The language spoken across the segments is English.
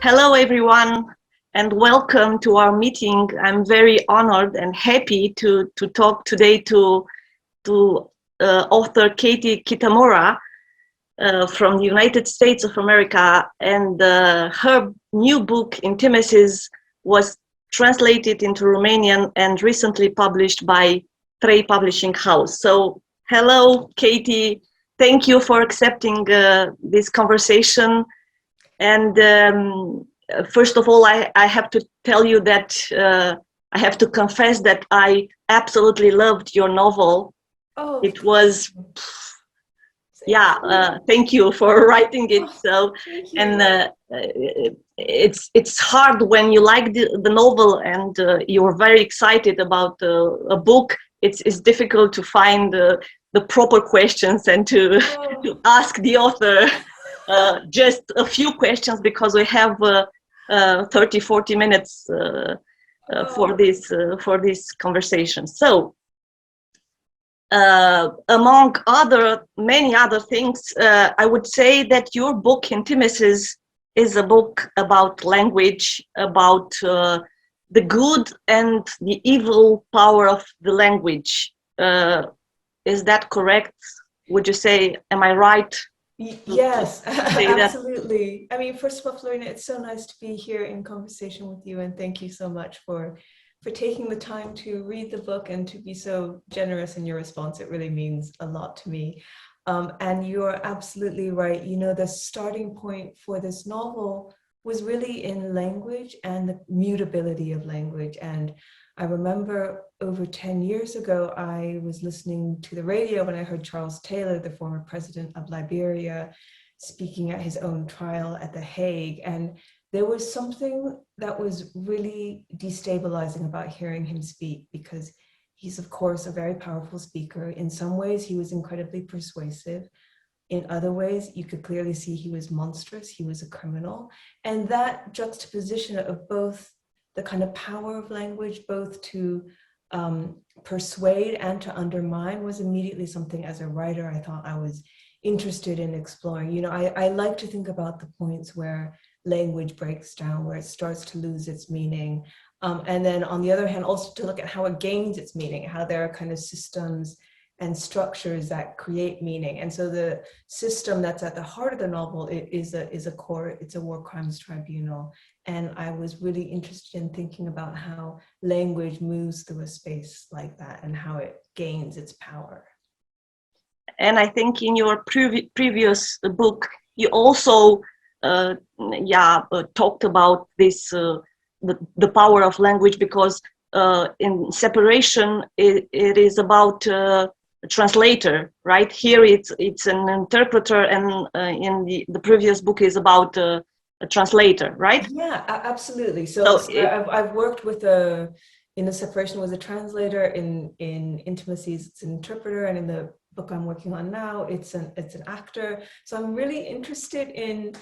Hello, everyone, and welcome to our meeting. I'm very honored and happy to talk today to author Katie Kitamura from the United States of America, and her new book, Intimități, was translated into Romanian and recently published by Trei Publishing House. So, hello, Katie. Thank you for accepting this conversation. And first of all, I have to tell you that I have to confess that I absolutely loved your novel. Oh, it was, thank you for writing it. So, and it's hard when you like the novel and you're very excited about a book. It's difficult to find the proper questions and to ask the author just a few questions, because we have 30-40 minutes for this conversation. So among many other things, I would say that your book Intimități is a book about language, about the good and the evil power of the language. Is that correct? Would you say, am I right? Yes, absolutely. I mean, first of all, Florina, it's so nice to be here in conversation with you, and thank you so much for taking the time to read the book and to be so generous in your response. It really means a lot to me. And you're absolutely right. You know, the starting point for this novel was really in language and the mutability of language. And I remember over 10 years ago, I was listening to the radio when I heard Charles Taylor, the former president of Liberia, speaking at his own trial at The Hague. And there was something that was really destabilizing about hearing him speak, because he's, of course, a very powerful speaker. In some ways, he was incredibly persuasive. In other ways, you could clearly see he was monstrous. He was a criminal. And that juxtaposition of both the kind of power of language, both to persuade and to undermine, was immediately something, as a writer, I thought I was interested in exploring. You know, I like to think about the points where language breaks down, where it starts to lose its meaning. And then on the other hand, also to look at how it gains its meaning, how there are kind of systems and structures that create meaning. And so the system that's at the heart of the novel is a court, it's a war crimes tribunal. And I was really interested in thinking about how language moves through a space like that and how it gains its power. And I think in your previous book, you also talked about this, the power of language, because in Separation, it is about a translator, right? Here it's an interpreter, and in the previous book is about a translator, right? Yeah, absolutely. So I've worked with in The Separation was a translator, in Intimități it's an interpreter, and in the book I'm working on now it's an actor. So I'm really interested in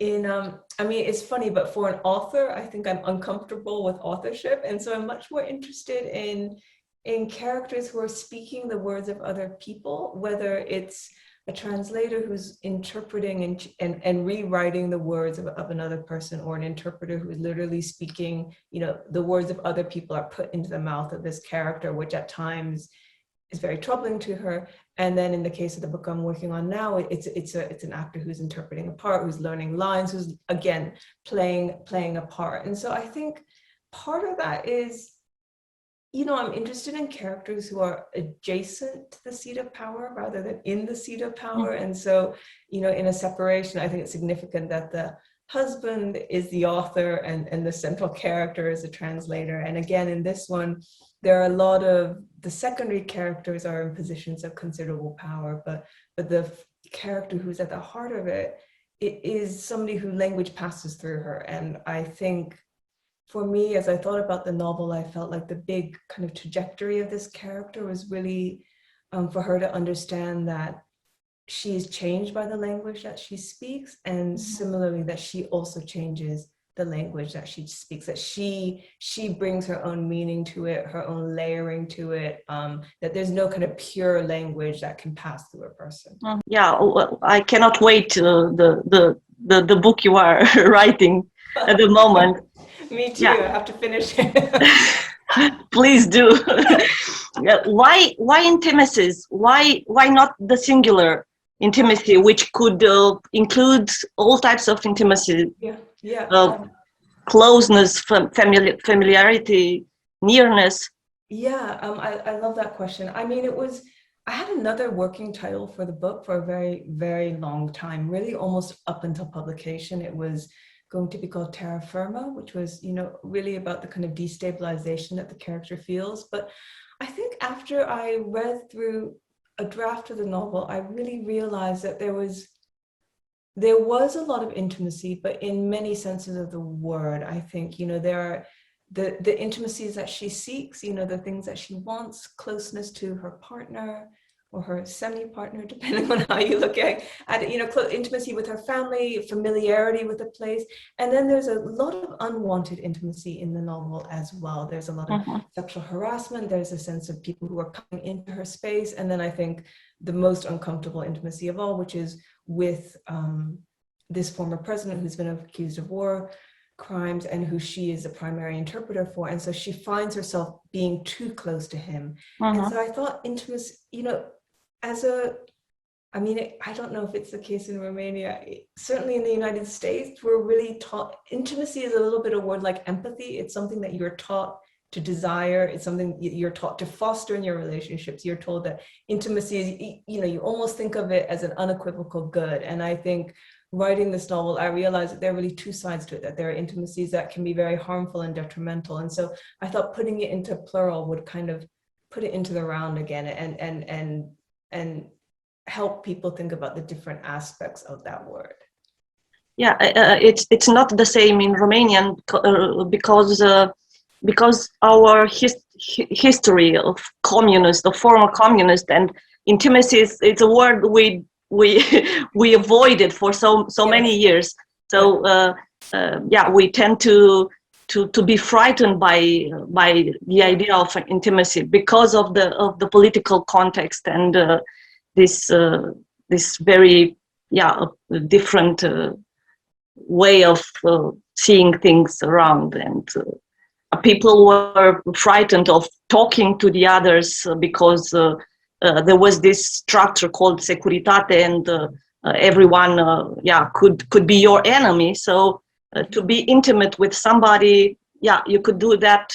I mean, it's funny, but for an author, I think I'm uncomfortable with authorship, and so I'm much more interested in characters who are speaking the words of other people, whether it's a translator who's interpreting and rewriting the words of another person, or an interpreter who is literally speaking, you know, the words of other people are put into the mouth of this character, which at times is very troubling to her. And then in the case of the book I'm working on now, it's an actor who's interpreting a part, who's learning lines, who's again playing a part. And so I think part of that is, you know, I'm interested in characters who are adjacent to the seat of power rather than in the seat of power. And so, you know, in A Separation, I think it's significant that the husband is the author and the central character is a translator. And again, in this one, there are a lot of the secondary characters are in positions of considerable power, but the character who's at the heart of it is somebody who language passes through her. And I think for me, as I thought about the novel, I felt like the big kind of trajectory of this character was really for her to understand that she is changed by the language that she speaks, and similarly that she also changes the language that she speaks, that she brings her own meaning to it, her own layering to it, that there's no kind of pure language that can pass through a person. Yeah, well, I cannot wait the book you are writing. at the moment. Me too. I have to finish it. Please do. Why intimacies? Why not the singular intimacy, which could include all types of intimacy? Closeness, familiarity, nearness. I love that question. I mean, I had another working title for the book for a very, very long time, really almost up until publication. It was going to be called Terra Firma, which was, really about the kind of destabilization that the character feels. But I think after I read through a draft of the novel, I really realized that there was a lot of intimacy, but in many senses of the word. I think, there are the intimacies that she seeks, the things that she wants, closeness to her partner or her semi-partner, depending on how you look at it, intimacy with her family, familiarity with a place. And then there's a lot of unwanted intimacy in the novel as well. There's a lot of sexual harassment. There's a sense of people who are coming into her space. And then I think the most uncomfortable intimacy of all, which is with this former president who's been accused of war crimes and who she is the primary interpreter for. And so she finds herself being too close to him. And so I thought intimacy, I don't know if it's the case in Romania. Certainly in the United States, we're really taught, intimacy is a little bit a word like empathy. It's something that you're taught to desire. It's something you're taught to foster in your relationships. You're told that intimacy is, you almost think of it as an unequivocal good. And I think writing this novel, I realized that there are really two sides to it, that there are intimacies that can be very harmful and detrimental. And so I thought putting it into plural would kind of put it into the round again and help people think about the different aspects of that word. Yeah, it's not the same in Romanian because our history of communist, of former communist, and intimacy it's a word we avoided for so many years. So we tend to be frightened by the idea of intimacy because of the political context and this very different way of seeing things around, and people were frightened of talking to the others because there was this structure called securitate, and everyone could be your enemy. So to be intimate with somebody, you could do that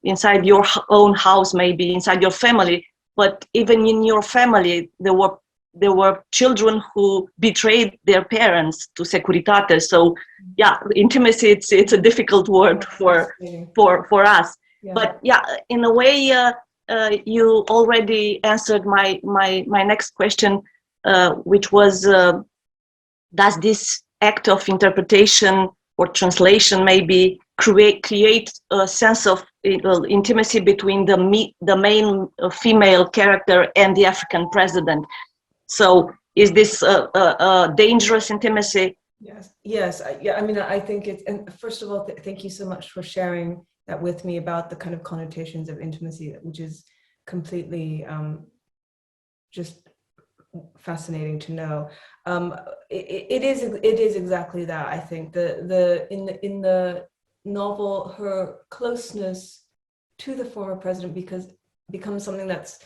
inside your own house, maybe inside your family. But even in your family, there were children who betrayed their parents to securitate. So intimacy, it's a difficult word for us. But in a way, you already answered my next question, which was, does this act of interpretation or translation maybe create a sense of intimacy between the main female character and the African president? So is this a dangerous intimacy? Yes. I think it's, and first of all, thank you so much for sharing that with me about the kind of connotations of intimacy, which is completely just fascinating to know. It is exactly that. I think in the novel, her closeness to the former president becomes something that's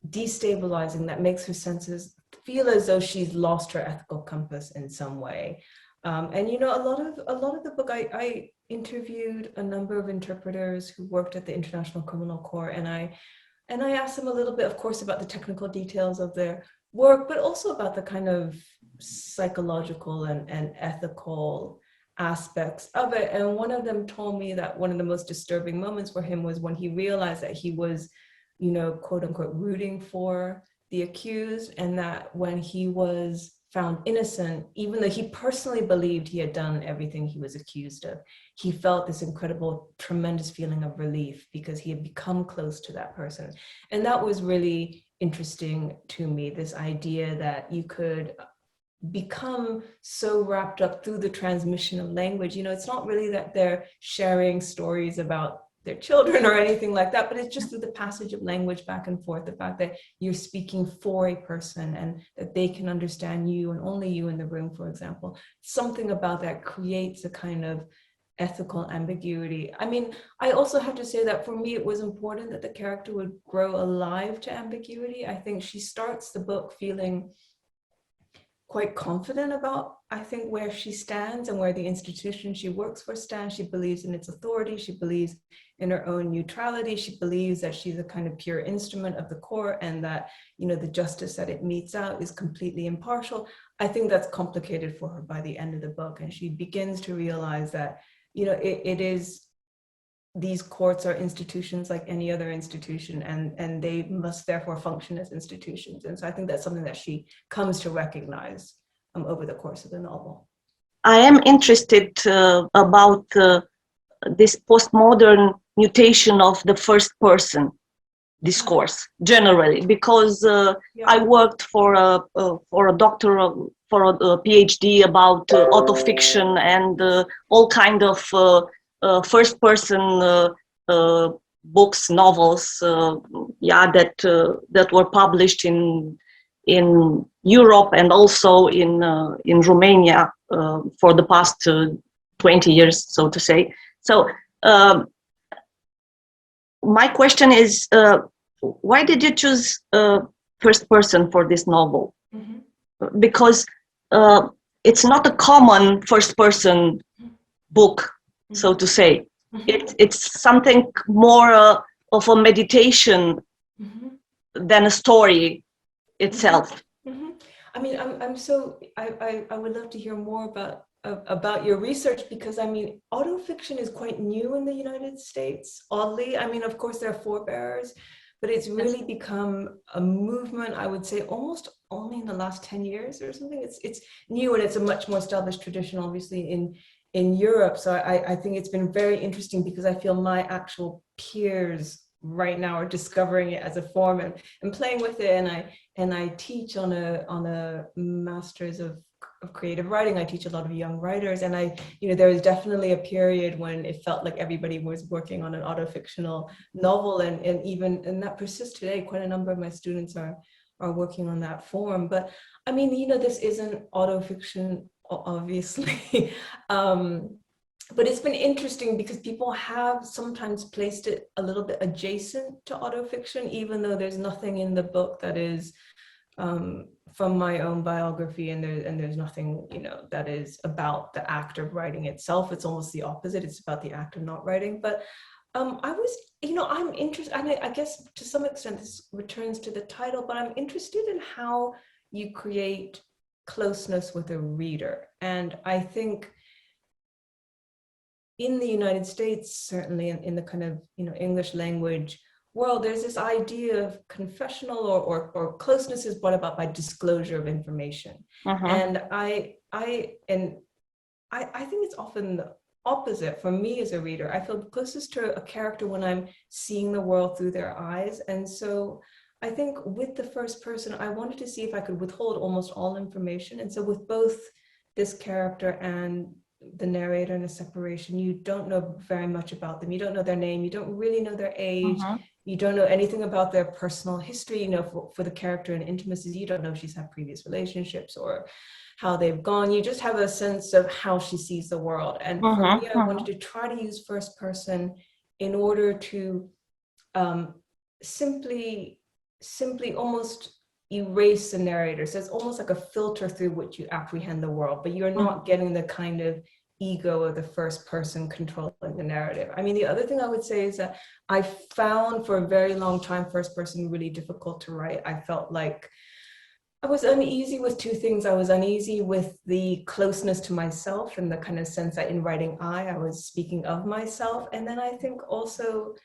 destabilizing, that makes her senses feel as though she's lost her ethical compass in some way. And a lot of the book, I interviewed a number of interpreters who worked at the International Criminal Court, and I asked them a little bit, of course, about the technical details of their work, but also about the kind of psychological and ethical aspects of it. And one of them told me that one of the most disturbing moments for him was when he realized that he was, quote unquote, rooting for the accused, and that when he was found innocent, even though he personally believed he had done everything he was accused of, he felt this incredible, tremendous feeling of relief because he had become close to that person. And that was really interesting to me, this idea that you could become so wrapped up through the transmission of language. It's not really that they're sharing stories about their children or anything like that, but it's just through the passage of language back and forth, the fact that you're speaking for a person and that they can understand you and only you in the room, for example. Something about that creates a kind of ethical ambiguity. I mean, I also have to say that for me, it was important that the character would grow alive to ambiguity. I think she starts the book feeling quite confident about, I think, where she stands and where the institution she works for stands. She believes in its authority. She believes in her own neutrality. She believes that she's a kind of pure instrument of the court and that, you know, the justice that it metes out is completely impartial. I think that's complicated for her by the end of the book. And she begins to realize that, you know, it is, these courts are institutions like any other institution, and they must therefore function as institutions. And so I think that's something that she comes to recognize over the course of the novel. I am interested about this postmodern mutation of the first person discourse generally, because I worked for a doctoral, for a PhD about autofiction and all kind of first person books, novels, that were published in Europe and also in Romania for the past 20 years, so to say. So my question is, why did you choose first person for this novel? Mm-hmm. Because it's not a common first person book, so to say. Mm-hmm. It's something more of a meditation mm-hmm. than a story itself. Mm-hmm. I mean, I would love to hear more about your research, because I mean, autofiction is quite new in the United States, oddly. I mean, of course, there are forebearers, but it's really become a movement, I would say, almost only in the last 10 years or something. It's new, and it's a much more established tradition, obviously, in Europe. So I think it's been very interesting, because I feel my actual peers right now are discovering it as a form and playing with it. And I teach on a master's of creative writing. I teach a lot of young writers, and there was definitely a period when it felt like everybody was working on an autofictional novel, and that persists today. Quite a number of my students are working on that form. But I mean, this isn't autofiction, obviously. But it's been interesting because people have sometimes placed it a little bit adjacent to autofiction, even though there's nothing in the book that is from my own biography, and there's nothing, that is about the act of writing itself. It's almost the opposite. It's about the act of not writing. But I'm interested, and I guess to some extent this returns to the title, but I'm interested in how you create closeness with a reader. And I think in the United States, certainly in the kind of English language world, there's this idea of confessional or closeness is brought about by disclosure of information. Uh-huh. And I think it's often the opposite for me as a reader. I feel closest to a character when I'm seeing the world through their eyes. And so I think with the first person, I wanted to see if I could withhold almost all information. And so with both this character and the narrator in a separation, you don't know very much about them. You don't know their name. You don't really know their age. Uh-huh. You don't know anything about their personal history. For the character in Intimacies, you don't know if she's had previous relationships or how they've gone. You just have a sense of how she sees the world. And for me, I wanted to try to use first person in order to simply almost erase the narrator. So it's almost like a filter through which you apprehend the world, but you're not getting the kind of ego of the first person controlling the narrative. I mean, the other thing I would say is that I found for a very long time first person really difficult to write. I felt like I was uneasy with two things. I was uneasy with the closeness to myself and the kind of sense that in writing I was speaking of myself. And then I think also,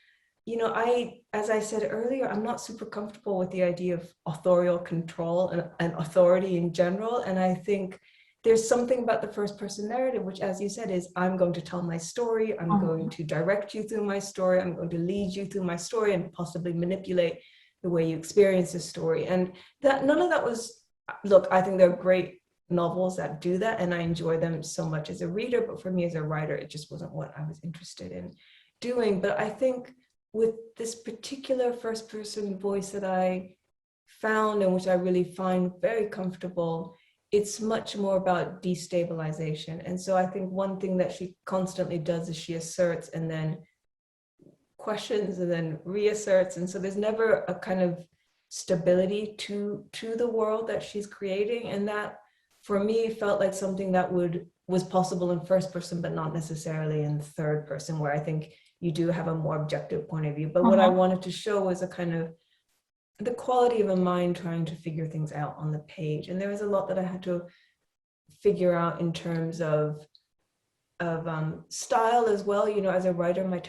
as I said earlier, I'm not super comfortable with the idea of authorial control and authority in general. And I think there's something about the first person narrative, which, as you said, is I'm going to tell my story. I'm going to direct you through my story. I'm going to lead you through my story and possibly manipulate the way you experience the story. And that none of that was, look, I think they're great novels that do that, and I enjoy them so much as a reader. But for me as a writer, it just wasn't what I was interested doing. But I think with this particular first person voice that I found, and which I really find very comfortable, it's much more about destabilization. And so I think one thing that she constantly does is she asserts and then questions and then reasserts. And so there's never a kind of stability to the world that she's creating. And that, for me, felt like something that was possible in first person, but not necessarily in third person, where I think you do have a more objective point of view. But what I wanted to show was a kind of the quality of a mind trying to figure things out on the page. And there was a lot that I had to figure out in terms of style as well. You know, as a writer, my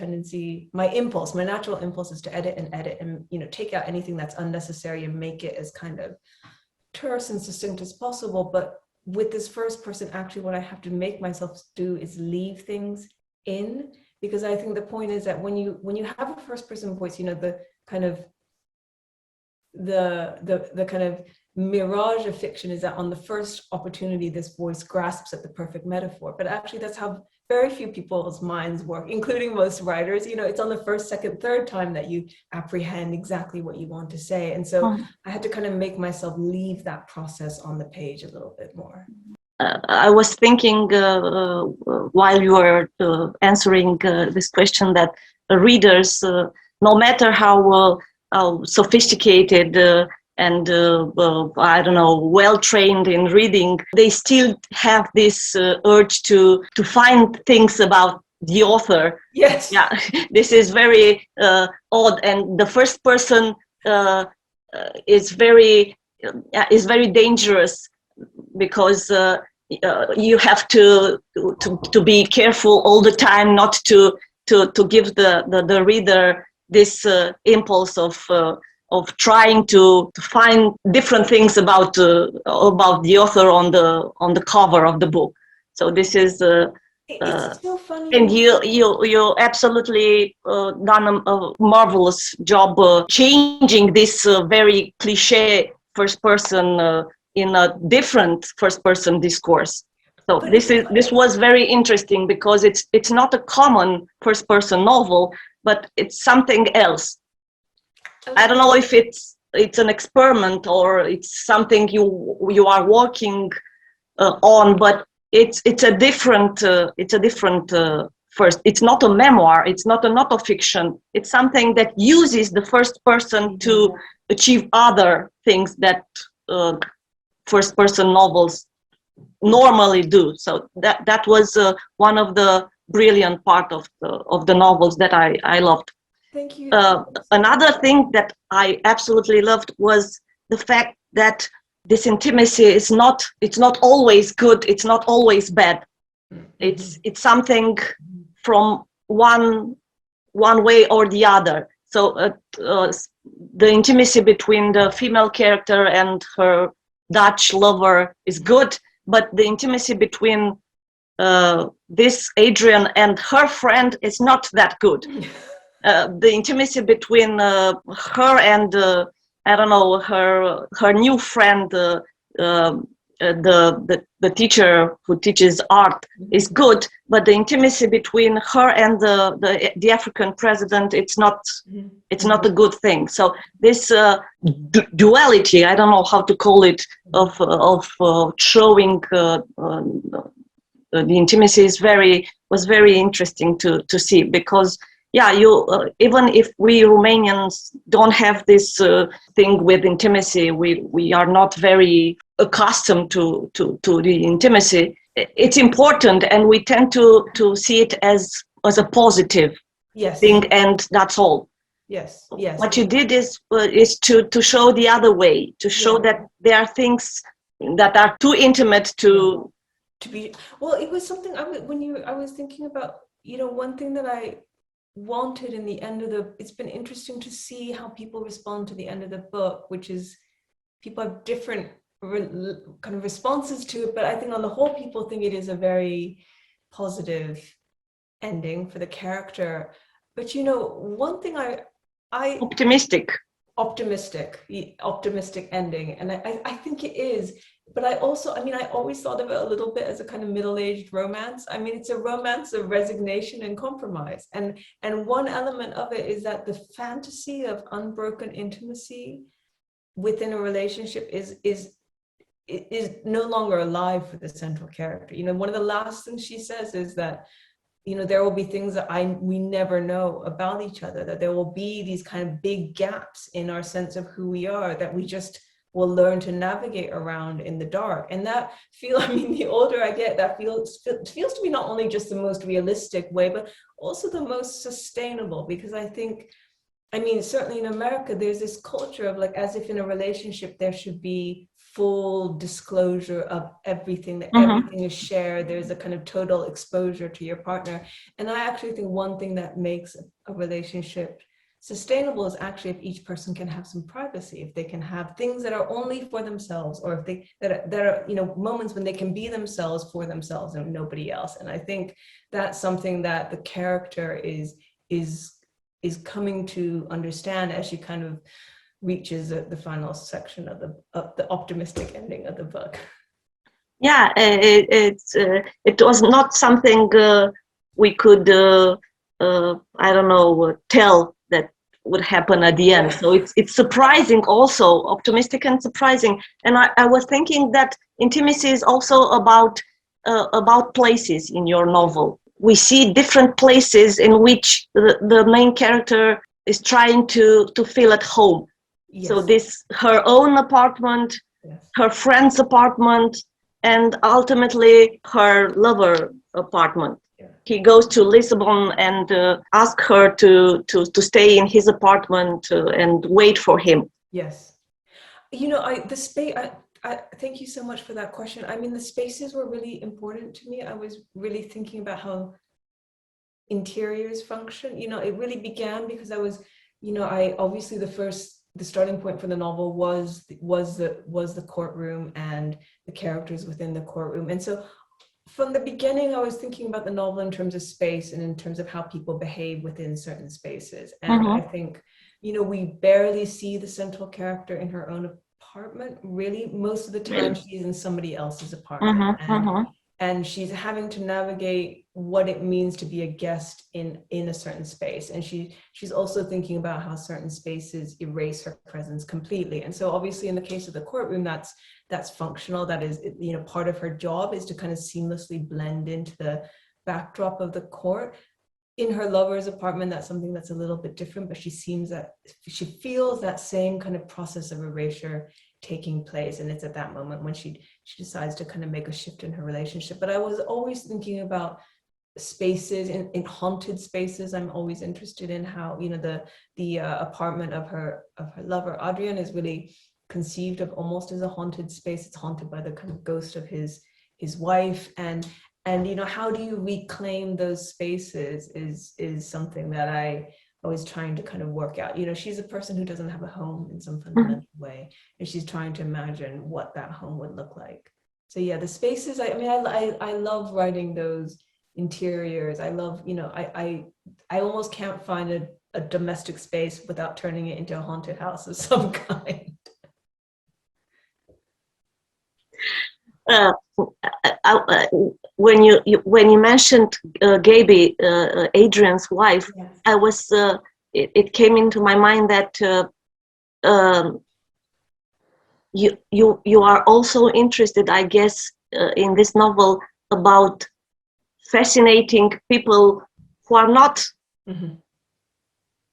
natural impulse is to edit and, you know, take out anything that's unnecessary and make it as kind of terse and succinct as possible. But with this first person, actually what I have to make myself do is leave things in, because I think the point is that when you have a first person voice, you know, the kind of mirage of fiction is that on the first opportunity, this voice grasps at the perfect metaphor. But actually that's how very few people's minds work, including most writers. You know, it's on the first, second, third time that you apprehend exactly what you want to say. And so I had to kind of make myself leave that process on the page a little bit more. I was thinking while you were answering this question that readers, no matter how sophisticated and I don't know, well trained in reading, they still have this urge to find things about the author. Yes. Yeah, this is very odd, and the first person is very dangerous, because you have to be careful all the time not to give the reader this impulse of trying to find different things about the author on the cover of the book. So this is it's so funny. and you absolutely done a marvelous job changing this very cliche first person in a different first person discourse. So this was very interesting, because it's not a common first person novel, but it's something else. I don't know if it's an experiment or it's something you are working on, but it's a different first. It's not a memoir. It's not a non-fiction. It's something that uses the first person to achieve other things that first person novels normally do. So that was one of the brilliant part of the novels that I loved. Thank you. Another thing that I absolutely loved was the fact that this intimacy it's not always good, it's not always bad. It's something from one way or the other. So the intimacy between the female character and her Dutch lover is good, but the intimacy between this Adrian and her friend is not that good. The intimacy between her and I don't know, her new friend, the teacher who teaches art, is good, but the intimacy between her and the African president, it's not a good thing. So this duality, I don't know how to call it, of showing the intimacy was very interesting to see, because even if we Romanians don't have this thing with intimacy, we are not very accustomed to the intimacy. It's important, and we tend to see it as a positive thing, and that's all. Yes. What you did is to show the other way, to show that there are things that are too intimate to be. Well, it was something I was thinking about. You know, one thing that I wanted in the end of it's been interesting to see how people respond to the end of the book, which is people have different kind of responses to it, but I think on the whole people think it is a very positive ending for the character. But you know, one thing I optimistic ending, and I think it is, but I also, I mean, I always thought of it a little bit as a kind of middle-aged romance. I mean, it's a romance of resignation and compromise. And one element of it is that the fantasy of unbroken intimacy within a relationship is no longer alive for the central character. You know, one of the last things she says is that, you know, there will be things that we never know about each other, that there will be these kind of big gaps in our sense of who we are that we just will learn to navigate around in the dark. And that I mean, the older I get, that feels to me not only just the most realistic way, but also the most sustainable, because I think, I mean, certainly in America, there's this culture of like, as if in a relationship, there should be full disclosure of everything, that everything is shared. There's a kind of total exposure to your partner. And I actually think one thing that makes a relationship sustainable is actually if each person can have some privacy, if they can have things that are only for themselves, or if they that are, you know, moments when they can be themselves for themselves and nobody else. And I think that's something that the character is coming to understand as she kind of reaches the final section of the optimistic ending of the book. Yeah, it was not something we could I don't know, tell that would happen at the end. So it's surprising, also optimistic and surprising. And I was thinking that intimacy is also about places in your novel. We see different places in which the main character is trying to feel at home. Yes. So this, her own apartment, yes, her friend's apartment, and ultimately her lover apartment. Yeah. He goes to Lisbon and asks her to stay in his apartment and wait for him. Yes. You know, I thank you so much for that question. I mean, the spaces were really important to me. I was really thinking about how interiors function. You know, it really began because I was, you know, I obviously the starting point for the novel was the courtroom and the characters within the courtroom. And so from the beginning, I was thinking about the novel in terms of space and in terms of how people behave within certain spaces. And I think, you know, we barely see the central character in her own apartment. Really, most of the time she's in somebody else's apartment. And she's having to navigate what it means to be a guest in a certain space. And she's also thinking about how certain spaces erase her presence completely. And so obviously in the case of the courtroom, that's functional. That is, you know, part of her job is to kind of seamlessly blend into the backdrop of the court. In her lover's apartment, that's something that's a little bit different, but she feels that same kind of process of erasure taking place. And it's at that moment when she decides to kind of make a shift in her relationship. But I was always thinking about spaces in haunted spaces. I'm always interested in how, you know, the apartment of her lover Adrian is really conceived of almost as a haunted space. It's haunted by the kind of ghost of his wife, and you know, how do you reclaim those spaces is something that I was trying to kind of work out. You know, she's a person who doesn't have a home in some fundamental way, and she's trying to imagine what that home would look like. So yeah, the spaces, I mean, I love writing those interiors. I love, you know, I almost can't find a domestic space without turning it into a haunted house of some kind. When you mentioned Gaby, Adrian's wife, yes, it came into my mind that you are also interested, I guess, in this novel about fascinating people who are not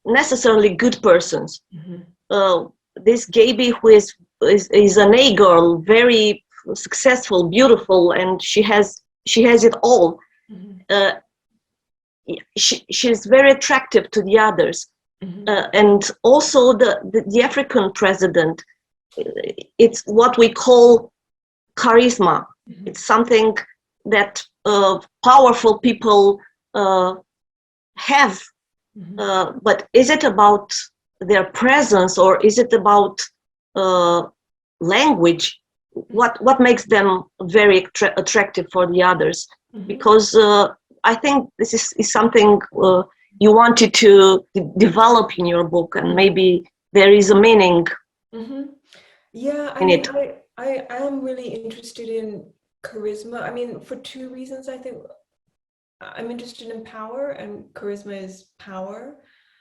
necessarily good persons. This Gaby, who is an A girl, very successful, beautiful, and she has it all. She's very attractive to the others, and also the African president. It's what we call charisma. It's something that powerful people have, but is it about their presence, or is it about language? What makes them very attractive for the others? Because I think this is something you wanted to develop in your book, and maybe there is a meaning. Yeah, I mean, I am really interested in charisma. I mean, for two reasons. I think I'm interested in power, and charisma is power.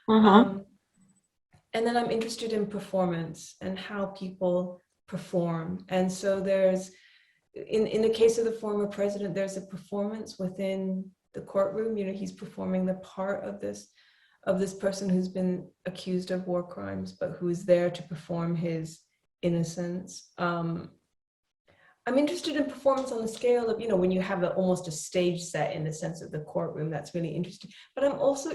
Mm-hmm. And then I'm interested in performance and how people perform. And so there's, in the case of the former president, there's a performance within the courtroom. You know, he's performing the part of this person who's been accused of war crimes, but who's there to perform his innocence. I'm interested in performance on the scale of, you know, when you have almost a stage set in the sense of the courtroom, that's really interesting. But I'm also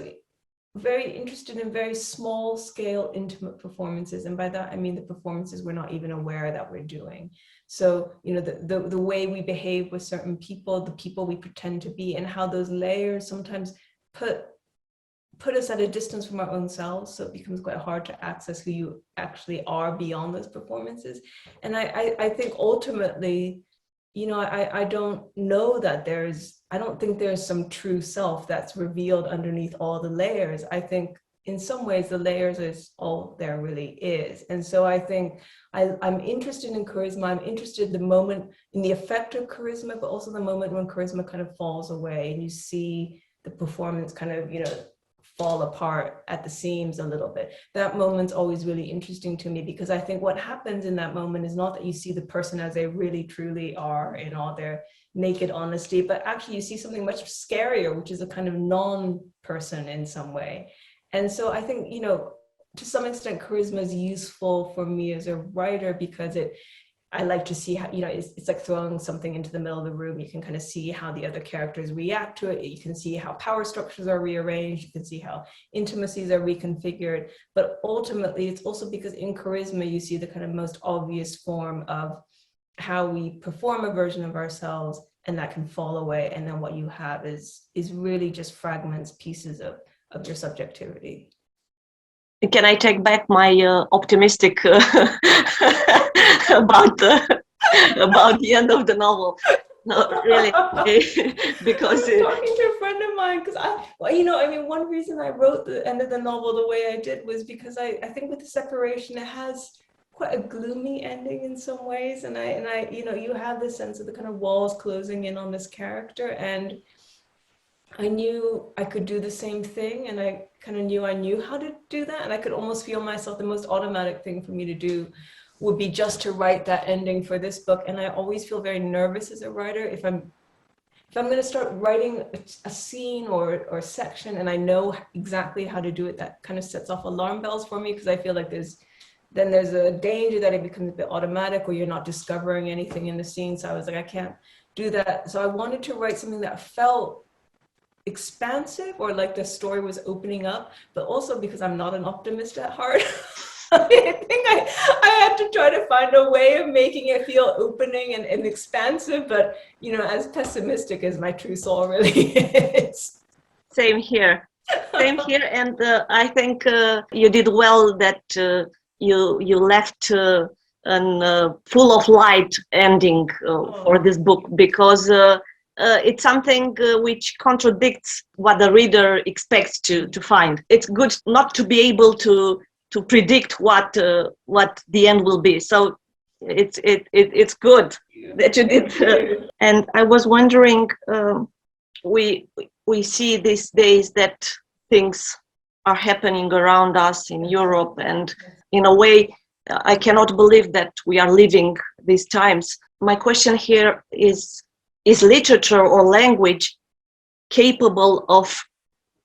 very interested in very small scale, intimate performances. And by that, I mean the performances we're not even aware that we're doing. So, you know, the way we behave with certain people, the people we pretend to be, and how those layers sometimes put us at a distance from our own selves, so it becomes quite hard to access who you actually are beyond those performances. And I think ultimately, you know, I don't know that I don't think there's some true self that's revealed underneath all the layers. I think in some ways the layers is all there really is. And so I think I'm interested in charisma. I'm interested in the moment, in the effect of charisma, but also the moment when charisma kind of falls away and you see the performance kind of, you know, fall apart at the seams a little bit. That moment's always really interesting to me, because I think what happens in that moment is not that you see the person as they really truly are in all their naked honesty, but actually you see something much scarier, which is a kind of non-person in some way. And so I think, you know, to some extent charisma is useful for me as a writer, because I like to see how, you know, it's like throwing something into the middle of the room. You can kind of see how the other characters react to it. You can see how power structures are rearranged. You can see how intimacies are reconfigured. But ultimately, it's also because in charisma, you see the kind of most obvious form of how we perform a version of ourselves, and that can fall away. And then what you have is really just fragments, pieces of your subjectivity. Can I take back my optimistic about the end of the novel? No, really, because I was talking to a friend of mine, because you know, I mean, one reason I wrote the end of the novel the way I did was because I think with the separation, it has quite a gloomy ending in some ways, and I you know, you have this sense of the kind of walls closing in on this character, and I knew I could do the same thing, and I kind of knew I knew how to do that, and I could almost feel myself, the most automatic thing for me to do would be just to write that ending for this book. And I always feel very nervous as a writer if I'm going to start writing a scene or a section and I know exactly how to do it. That kind of sets off alarm bells for me, because I feel like there's a danger that it becomes a bit automatic, or you're not discovering anything in the scene. So I was like, I can't do that. So I wanted to write something that felt expansive, or like the story was opening up, but also because I'm not an optimist at heart, I think I had to try to find a way of making it feel opening and expansive, but you know, as pessimistic as my true soul really is. Same here. And I think you did well that you left an full of light ending for this book, because it's something which contradicts what the reader expects to find. It's good not to be able to predict what the end will be. So it's good that you did. And I was wondering, we see these days that things are happening around us in Europe, and in a way, I cannot believe that we are living these times. My question here is literature or language capable of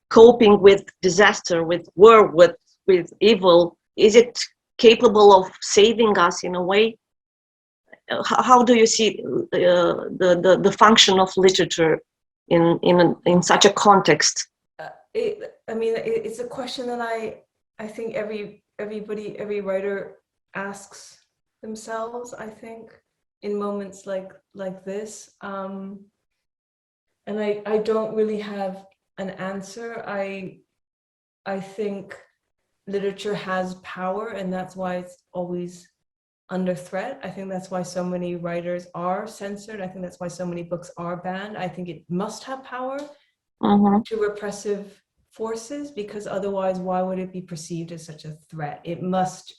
coping with disaster, with war, with evil? Is it capable of saving us in a way? How do you see the function of literature in such a context? It's a question that I think every writer asks themselves, I think, in moments like this. And I don't really have an answer. I think literature has power, and that's why it's always under threat. I think that's why so many writers are censored. I think that's why so many books are banned. I think it must have power to repressive forces, because otherwise, why would it be perceived as such a threat? It must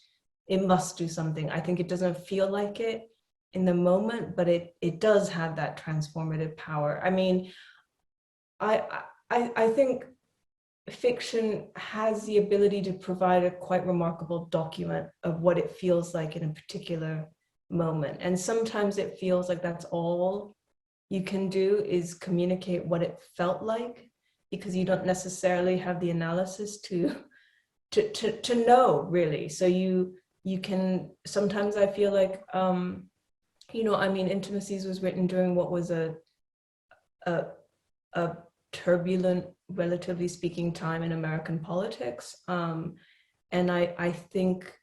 do something. I think it doesn't feel like it in the moment, but it does have that transformative power. I mean, I think fiction has the ability to provide a quite remarkable document of what it feels like in a particular moment. And sometimes it feels like that's all you can do, is communicate what it felt like, because you don't necessarily have the analysis to know, really. So you can, sometimes I feel like, you know, I mean, Intimacies was written during what was a turbulent, relatively speaking, time in American politics. And I think,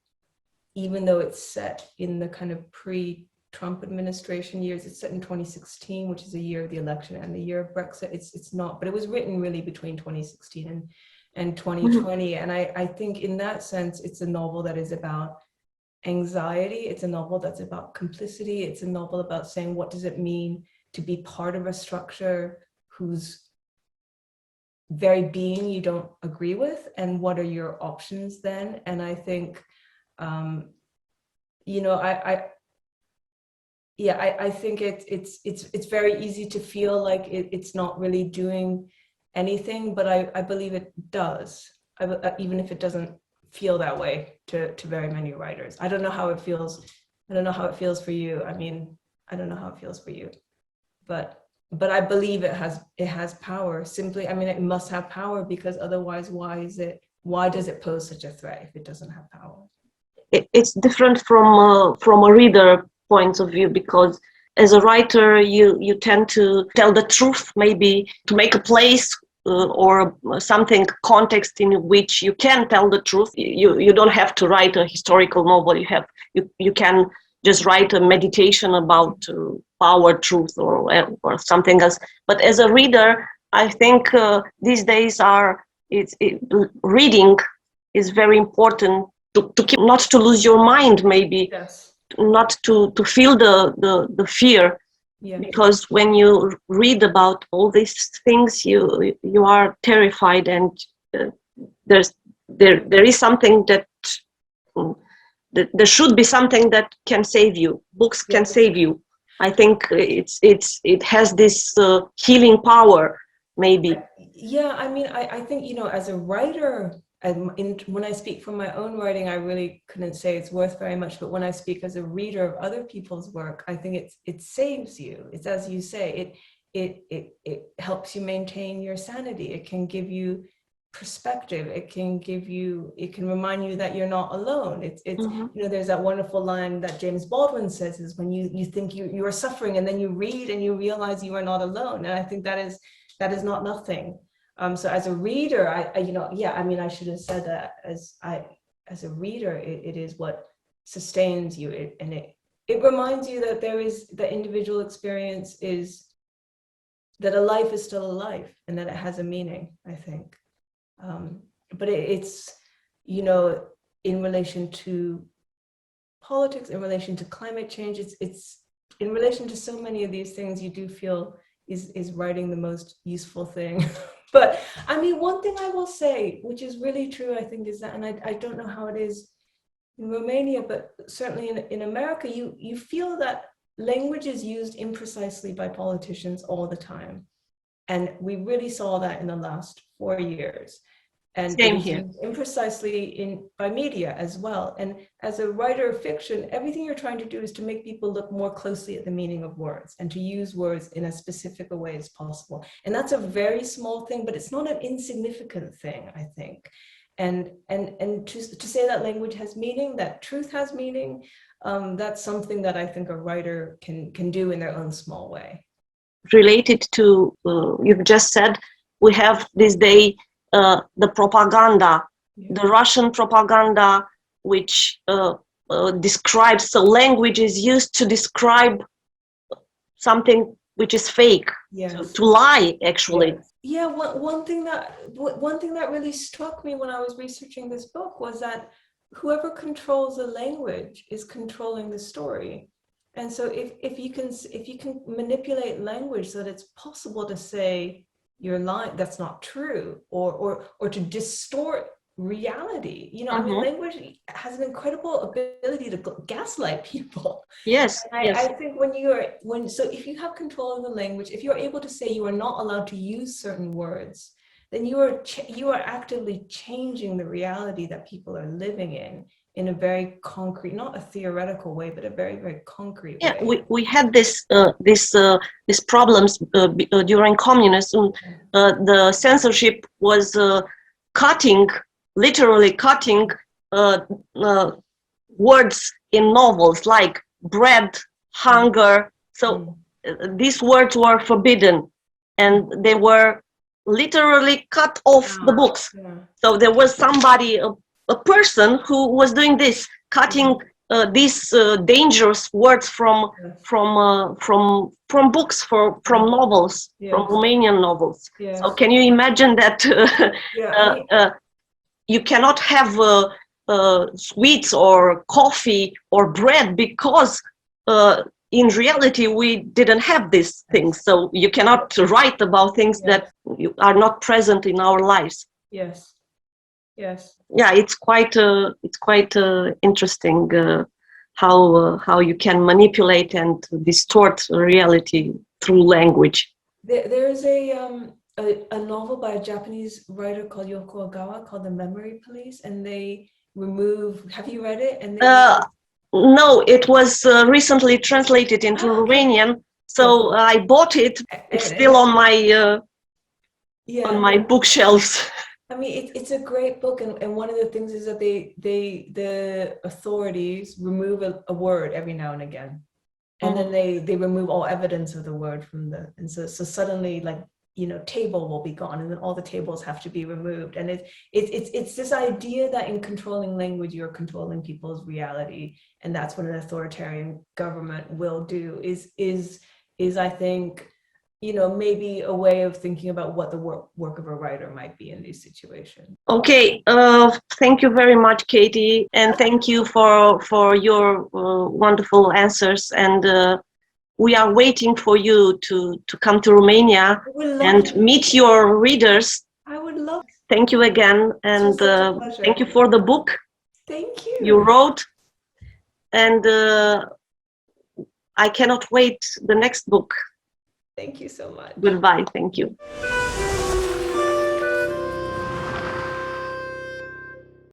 even though it's set in the kind of pre-Trump administration years, it's set in 2016, which is a year of the election and the year of Brexit. It's not, but it was written really between 2016 and 2020. And I think in that sense, it's a novel that is about anxiety. It's a novel that's about complicity. It's a novel about saying, what does it mean to be part of a structure whose very being you don't agree with, and what are your options then? And I think, you know, I think it's very easy to feel like it's not really doing anything, but I believe it does, even if it doesn't feel that way to very many writers. I don't know how it feels. I don't know how it feels for you. I mean, I don't know how it feels for you, but I believe it has power. Simply, I mean, it must have power, because otherwise, why does it pose such a threat if it doesn't have power? It's different from a reader point of view, because as a writer, you tend to tell the truth, maybe to make a place or something, context in which you can tell the truth. You don't have to write a historical novel. You can just write a meditation about power, truth, or something else. But as a reader, I think these days reading is very important to keep, not to lose your mind, maybe. Yes. Not to feel the fear. Yeah. Because when you read about all these things, you are terrified, and there is something that there should be something that can save you. Books can save you. I think it has this healing power, maybe. Yeah, I mean, I think, you know, as a writer, when I speak from my own writing, I really couldn't say it's worth very much. But when I speak as a reader of other people's work, I think it saves you. It's, as you say, it helps you maintain your sanity. It can give you perspective. It can remind you that you're not alone. It's you know, there's that wonderful line that James Baldwin says, is when you think you are suffering, and then you read and you realize you are not alone. And I think that is not nothing. So as a reader, I you know, yeah, I mean, I should have said that as a reader, it is what sustains you. It reminds you that the individual experience is, that a life is still a life, and that it has a meaning, I think. But it's, you know, in relation to politics, in relation to climate change, it's in relation to so many of these things, you do feel is writing the most useful thing. But I mean, one thing I will say, which is really true, I think, is that, and I don't know how it is in Romania, but certainly in America, you feel that language is used imprecisely by politicians all the time. And we really saw that in the last 4 years. And same here. Imprecisely by media as well. And as a writer of fiction, everything you're trying to do is to make people look more closely at the meaning of words, and to use words in as specific a way as possible. And that's a very small thing, but it's not an insignificant thing, I think. And to say that language has meaning, that truth has meaning, that's something that I think a writer can do in their own small way. Related to you've just said, we have this day the propaganda, the Russian propaganda, which describes, so language is used to describe something which is fake, to lie, actually. Yeah, one thing that really struck me when I was researching this book was that whoever controls the language is controlling the story. And so if you can manipulate language so that it's possible to say you're lying, that's not true, or to distort reality. You know, I mean, language has an incredible ability to gaslight people. Yes, and I think so if you have control of the language, if you're able to say you are not allowed to use certain words, then you are actively changing the reality that people are living in a very concrete, not a theoretical way, but a very, very concrete way. Yeah, we had these problems during communism. The censorship was literally cutting words in novels like bread, hunger. So these words were forbidden, and they were literally cut off the books. So there was somebody, a person who was doing this, cutting these dangerous words from books, from novels, from Romanian novels. So can you imagine that you cannot have sweets or coffee or bread because in reality we didn't have these things. So you cannot write about things that are not present in our lives. Yes. Yeah, it's quite interesting how you can manipulate and distort reality through language. There's a novel by a Japanese writer called Yoko Ogawa called The Memory Police, and they remove. Have you read it? And no, it was recently translated into Romanian, so I bought it. It's still on my bookshelves. I mean, it's a great book, and one of the things is that the authorities remove a word every now and again, and then they remove all evidence of the word from and so suddenly, like, you know, table will be gone, and then all the tables have to be removed, and it's this idea that in controlling language you're controlling people's reality, and that's what an authoritarian government will do. Is I think, you know, maybe a way of thinking about what the work of a writer might be in these situations. Okay, thank you very much, Katie, and thank you for your wonderful answers. And we are waiting for you to come to Romania and meet your readers. I would love. Thank you again, and thank you for the book. Thank you. You wrote, and I cannot wait the next book. Thank you so much. Goodbye. Thank you.